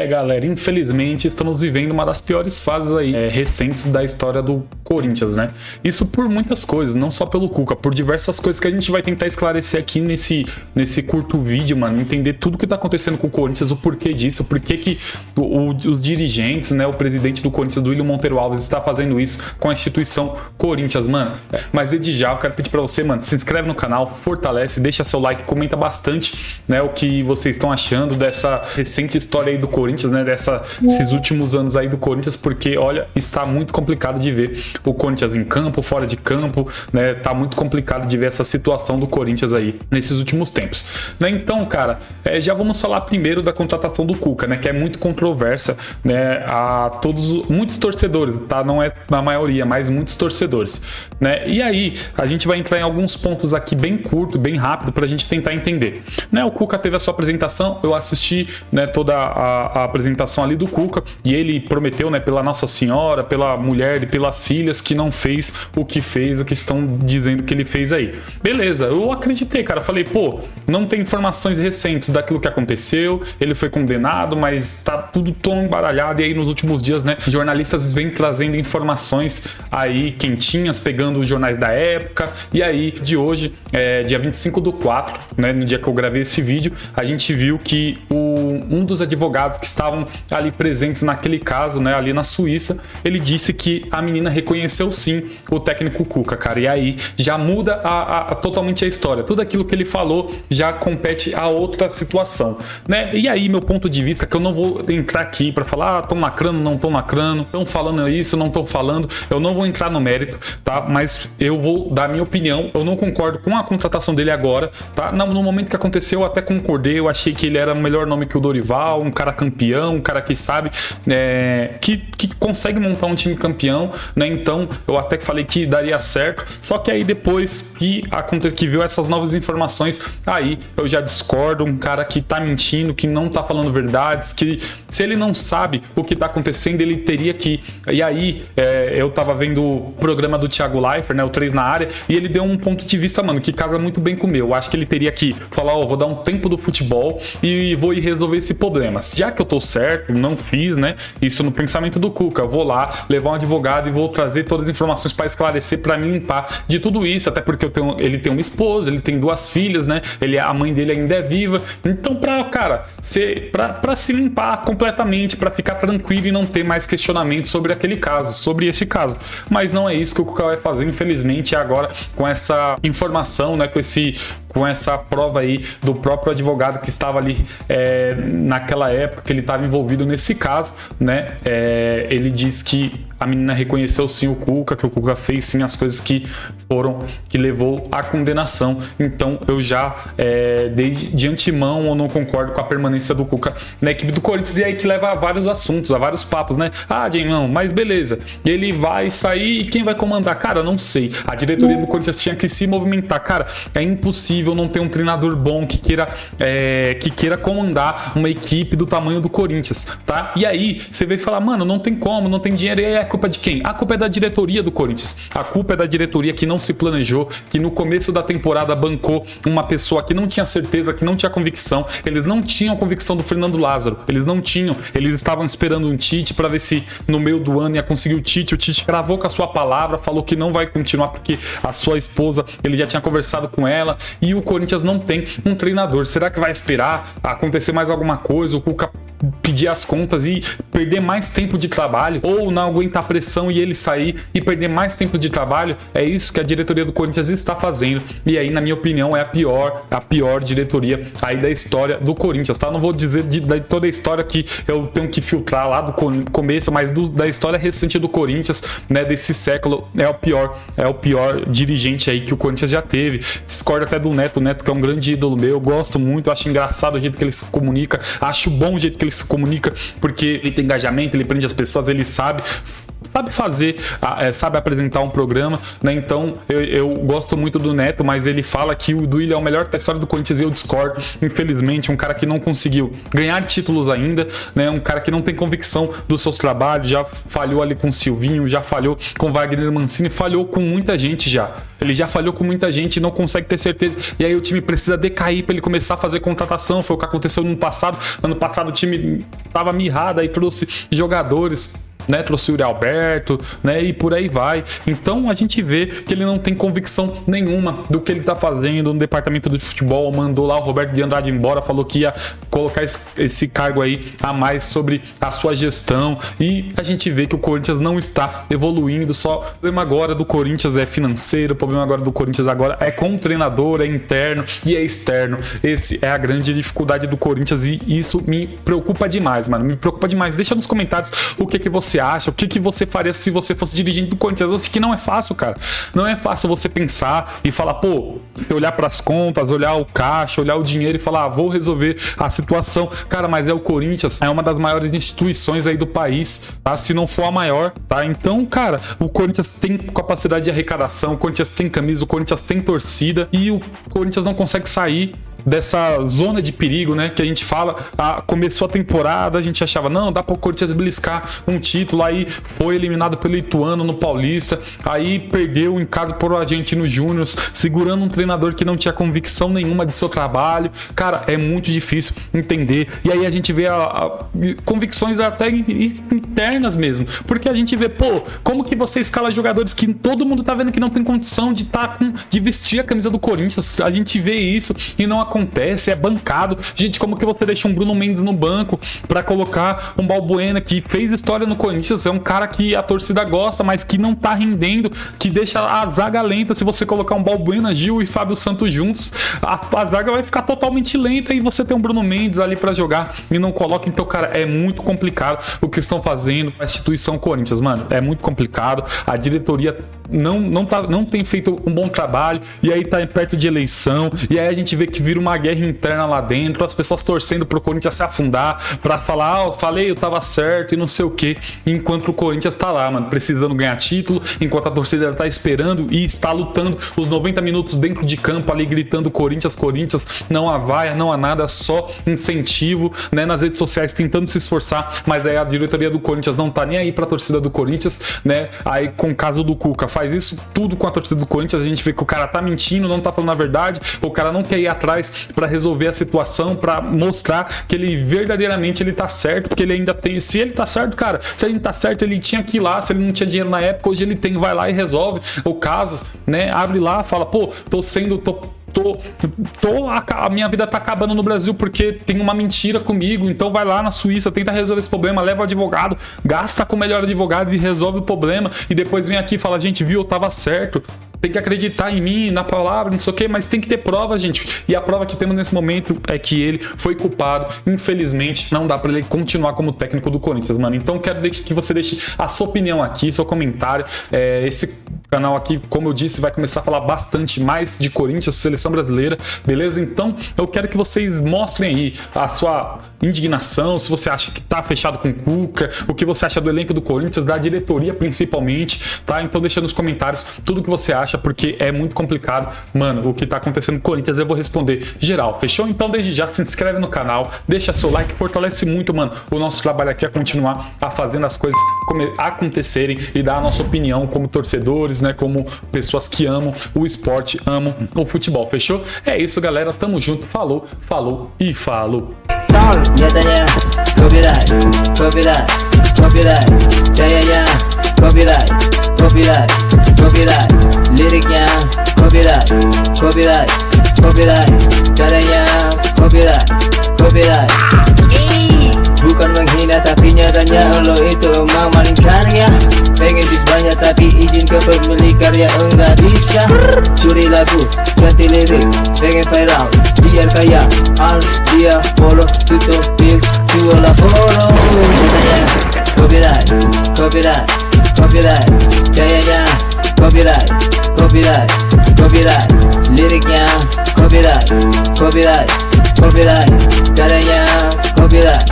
Galera, infelizmente estamos vivendo uma das piores fases aí recentes da história do Corinthians, né? Isso por muitas coisas, não só pelo Cuca, por diversas coisas que a gente vai tentar esclarecer aqui nesse curto vídeo, mano, entender tudo que tá acontecendo com o Corinthians, o porquê disso, por que os dirigentes, né, o presidente do Corinthians, do William Monteiro Alves, está fazendo isso com a instituição Corinthians, mano. Mas desde já eu quero pedir pra você, mano, se inscreve no canal, fortalece, deixa seu like, comenta bastante, né, o que vocês estão achando dessa recente história aí do Corinthians, né, desses últimos anos aí do Corinthians, porque, olha, está muito complicado de ver o Corinthians em campo, fora de campo, né, tá muito complicado de ver essa situação do Corinthians aí nesses últimos tempos, né. Então, cara, já vamos falar primeiro da contratação do Cuca, né, que é muito controversa, né, muitos torcedores, tá, não é na maioria, mas muitos torcedores, né, e aí a gente vai entrar em alguns pontos aqui bem curto, bem rápido, pra gente tentar entender, né. O Cuca teve a sua apresentação, eu assisti, né, toda a apresentação ali do Cuca, e ele prometeu, né, pela Nossa Senhora, pela mulher e pelas filhas, que não fez o que estão dizendo que ele fez aí. Beleza, eu acreditei, cara, falei, pô, não tem informações recentes daquilo que aconteceu, ele foi condenado, mas tá tudo tão embaralhado, e aí nos últimos dias, né, jornalistas vêm trazendo informações aí quentinhas, pegando os jornais da época, e aí de hoje, dia 25/4, né, no dia que eu gravei esse vídeo, a gente viu que um dos advogados que estavam ali presentes naquele caso, né, ali na Suíça, ele disse que a menina reconheceu sim o técnico Cuca, cara, e aí já muda totalmente a história, tudo aquilo que ele falou já compete a outra situação, né, e aí meu ponto de vista, que eu não vou entrar aqui para falar, estão lacrando, não estão lacrando, estão falando isso, não estão falando, eu não vou entrar no mérito, tá, mas eu vou dar minha opinião, eu não concordo com a contratação dele agora, tá, no momento que aconteceu eu até concordei, eu achei que ele era o melhor nome que o Dorival, um cara campeão, um cara que sabe, que consegue montar um time campeão, né? Então eu até que falei que daria certo, só que aí depois que viu essas novas informações, aí eu já discordo, um cara que tá mentindo, que não tá falando verdades, que se ele não sabe o que tá acontecendo, ele teria que... E aí eu tava vendo o programa do Thiago Leifert, né, o 3 na área, e ele deu um ponto de vista, mano, que casa muito bem com o meu. Eu acho que ele teria que falar, vou dar um tempo do futebol e vou ir resolver esse problema. Já que eu tô certo, não fiz, né, isso no pensamento do Cuca, eu vou lá levar um advogado e vou trazer todas as informações para esclarecer, para me limpar de tudo isso, até porque ele tem uma esposa, ele tem 2 filhas, né, a mãe dele ainda é viva, então pra se limpar completamente, para ficar tranquilo e não ter mais questionamento sobre esse caso, mas não é isso que o Cuca vai fazer, infelizmente, agora com essa informação, né, com essa prova aí do próprio advogado que estava ali naquela época, que ele estava envolvido nesse caso, né? Ele diz que a menina reconheceu sim o Cuca, que o Cuca fez sim as coisas que levou à condenação. Então eu já de antemão eu não concordo com a permanência do Cuca na equipe do Corinthians, e aí que leva a vários assuntos, a vários papos, né? Não, mas beleza, ele vai sair e quem vai comandar? Cara, eu não sei. A diretoria do Corinthians tinha que se movimentar, cara, é impossível não ter um treinador bom que queira comandar uma equipe do tamanho do Corinthians, tá? E aí você vai falar, mano, não tem como, não tem dinheiro, e aí a culpa de quem? A culpa é da diretoria do Corinthians, a culpa é da diretoria que não se planejou, que no começo da temporada bancou uma pessoa que não tinha certeza, que não tinha convicção. Eles não tinham convicção do Fernando Lázaro, eles estavam esperando um Tite para ver se no meio do ano ia conseguir o Tite cravou com a sua palavra, falou que não vai continuar porque a sua esposa, ele já tinha conversado com ela, e o Corinthians não tem um treinador. Será que vai esperar acontecer mais alguma coisa, o Cuca pedir as contas e perder mais tempo de trabalho, ou não aguentar a pressão e ele sair e perder mais tempo de trabalho? É isso que a diretoria do Corinthians está fazendo, e aí, na minha opinião, é a pior diretoria aí da história do Corinthians, tá? Não vou dizer de toda a história que eu tenho que filtrar lá do começo, mas da história recente do Corinthians, né, desse século, é o pior dirigente aí que o Corinthians já teve. Discordo até do Neto, que é um grande ídolo meu, eu gosto muito, acho engraçado o jeito que ele se comunica, acho bom o jeito que ele se comunica, porque ele tem engajamento, ele prende as pessoas, ele sabe sabe fazer, sabe apresentar um programa, né? Então eu gosto muito do Neto, mas ele fala que o Duílio é o melhor da história do Corinthians e eu discordo. Infelizmente, um cara que não conseguiu ganhar títulos ainda, né? Um cara que não tem convicção dos seus trabalhos, já falhou ali com o Silvinho, já falhou com Wagner Mancini, falhou com muita gente já. Ele já falhou com muita gente e não consegue ter certeza. E aí o time precisa decair para ele começar a fazer contratação. Foi o que aconteceu no ano passado. Ano passado o time tava mirrado, aí trouxe jogadores, né, trouxe o Yuri Alberto, né, e por aí vai. Então a gente vê que ele não tem convicção nenhuma do que ele tá fazendo no departamento de futebol. Mandou lá o Roberto de Andrade embora, falou que ia colocar esse cargo aí a mais sobre a sua gestão, e a gente vê que o Corinthians não está evoluindo. Só o problema agora do Corinthians é financeiro, o problema agora do Corinthians agora é com o treinador, é interno e é externo. Esse é a grande dificuldade do Corinthians e isso me preocupa demais, mano, me preocupa demais. Deixa nos comentários o que você acha, o que você faria se você fosse dirigente do Corinthians. Eu sei que não é fácil, cara. Não é fácil você pensar e falar, pô, você olhar pras contas, olhar o caixa, olhar o dinheiro e falar, vou resolver a situação. Cara, mas é o Corinthians, é uma das maiores instituições aí do país, tá? Se não for a maior, tá? Então, cara, o Corinthians tem capacidade de arrecadação, o Corinthians tem camisa, o Corinthians tem torcida e o Corinthians não consegue sair dessa zona de perigo, né, que a gente fala. Começou a temporada, a gente achava, não, dá para o Corinthians beliscar um título, aí foi eliminado pelo Ituano no Paulista, aí perdeu em casa por Argentino Júnior, segurando um treinador que não tinha convicção nenhuma de seu trabalho. Cara, é muito difícil entender, e aí a gente vê convicções até internas mesmo, porque a gente vê, pô, como que você escala jogadores que todo mundo tá vendo que não tem condição de vestir a camisa do Corinthians. A gente vê isso e não acontece, é bancado. Gente, como que você deixa um Bruno Mendes no banco pra colocar um Balbuena que fez história no Corinthians? É um cara que a torcida gosta, mas que não tá rendendo, que deixa a zaga lenta. Se você colocar um Balbuena, Gil e Fábio Santos juntos, a zaga vai ficar totalmente lenta e você tem um Bruno Mendes ali pra jogar e não coloca. Então, cara, é muito complicado o que estão fazendo a instituição Corinthians, mano. É muito complicado. A diretoria não tem feito um bom trabalho, e aí tá perto de eleição, e aí a gente vê que vira uma guerra interna lá dentro, as pessoas torcendo pro Corinthians se afundar, pra falar, eu falei, eu tava certo e não sei o que, enquanto o Corinthians tá lá, mano, precisando ganhar título, enquanto a torcida tá esperando e está lutando os 90 minutos dentro de campo ali, gritando Corinthians, Corinthians, não há vaia, não há nada, só incentivo, né, nas redes sociais tentando se esforçar, mas aí a diretoria do Corinthians não tá nem aí pra torcida do Corinthians, né, aí com o caso do Cuca, faz isso tudo com a torcida do Corinthians, a gente vê que o cara tá mentindo, não tá falando a verdade, o cara não quer ir atrás pra resolver a situação, pra mostrar que ele verdadeiramente ele tá certo, porque ele ainda tem, se ele tá certo, cara, se ele tá certo, ele tinha que ir lá, se ele não tinha dinheiro na época, hoje ele tem, vai lá e resolve o caso, né, abre lá, fala, pô, a minha vida tá acabando no Brasil porque tem uma mentira comigo, então vai lá na Suíça, tenta resolver esse problema, leva o advogado, gasta com o melhor advogado e resolve o problema, e depois vem aqui e fala, gente, viu, eu tava certo, tem que acreditar em mim, na palavra, não sei o que, mas tem que ter prova, gente, e a prova que temos nesse momento é que ele foi culpado, infelizmente, não dá pra ele continuar como técnico do Corinthians, mano. Então quero que você deixe a sua opinião aqui, seu comentário. Esse canal aqui, como eu disse, vai começar a falar bastante mais de Corinthians, seleção brasileira, beleza? Então eu quero que vocês mostrem aí a sua indignação, se você acha que tá fechado com o Cuca, o que você acha do elenco do Corinthians, da diretoria principalmente, tá? Então deixa nos comentários tudo que você acha, porque é muito complicado, mano, o que tá acontecendo no Corinthians. Eu vou responder geral, fechou? Então desde já se inscreve no canal, deixa seu like, fortalece muito, mano, o nosso trabalho aqui é continuar a fazendo as coisas acontecerem e dar a nossa opinião como torcedores, né, como pessoas que amam o esporte, amam o futebol, fechou? É isso, galera, tamo junto, falou e falou. Nyatanya copyright gayanya copyright liriknya copyright caranya copyright bukan menghina tapi nyatanya lo itu emang maling karya, pengen duit banyak tapi izin ke pemilik karya enggak bisa, curi lagu ganti lirik pengen viral biar kaya harus dia follow tutup pil jualah follow. Nyatanya copyright gayanya copyright liriknya copyright caranya copyright